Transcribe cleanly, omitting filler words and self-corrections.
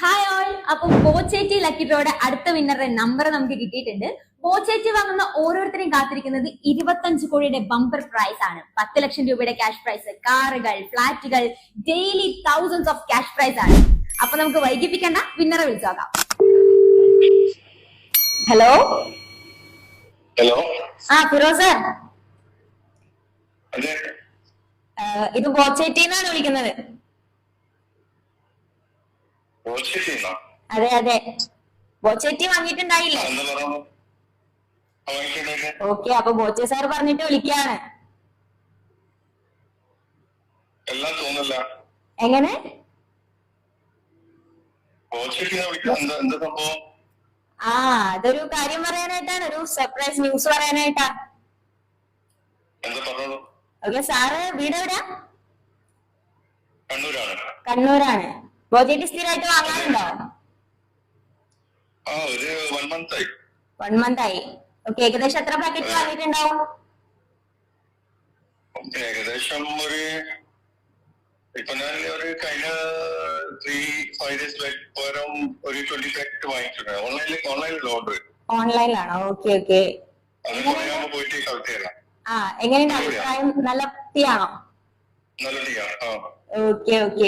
Hi all. അപ്പൊ Boche Tea lucky ഡ്രോയുടെ അടുത്ത വിന്നറുടെ number നമുക്ക് കിട്ടിയിട്ടുണ്ട്. ബോച്ചേറ്റി വാങ്ങുന്ന ഓരോരുത്തരെയും കാത്തിരിക്കുന്നത് 25 കോടിയുടെ ബമ്പർ പ്രൈസ് ആണ്. 10 ലക്ഷം രൂപയുടെ ക്യാഷ് പ്രൈസ്, കാറുകൾ, ഫ്ലാറ്റുകൾ, daily thousands of cash prize ആണ്. അപ്പൊ നമുക്ക് വൈകിപ്പിക്കണ്ട, വിന്നറെ വിളിച്ചോക്കാം. ഹലോ ഹലോ ഫിറോസ്, അതെ. ഇത് ബോച്ചേറ്റിന്നാണ് വിളിക്കുന്നത്. അതെ അതെ, ബോച്ചേറ്റി വാങ്ങിയിട്ടുണ്ടായില്ലേ? ഓക്കെ, അപ്പൊ ബോച്ചെ സാർ പറഞ്ഞിട്ട് വിളിക്കാണ്. എങ്ങനെ? അതൊരു കാര്യം പറയാനായിട്ടാണ്, ഒരു സർപ്രൈസ് ന്യൂസ് പറയാനായിട്ടാ. ഓക്കെ, സാറ് വീട് എവിടെയാ? കണ്ണൂരാണ്. ബോച്ചേറ്റി സ്ഥിരമായിട്ട് വാങ്ങാറുണ്ടോ? 1 month ആയി. ഓക്കെ, ഏകദേശം എത്ര പാക്കറ്റ് വാങ്ങിയിട്ടുണ്ടാവും? ഏകദേശം ഇപ്പൊ ഞാൻ കഴിഞ്ഞ 3-5 days പകരം ഒരു 20 പാക്കറ്റ് വാങ്ങിച്ചിട്ടുണ്ട്. ഓൺലൈനിൽ ഓർഡർ. ഓൺലൈനിലാണോ? Okay okay. പോയിട്ട് കളക്ട് ചെയ്യണം. എങ്ങനെയുണ്ട് അഭിപ്രായം? നല്ല ടീയാണോ? നല്ല ടീയാണ്. Okay okay.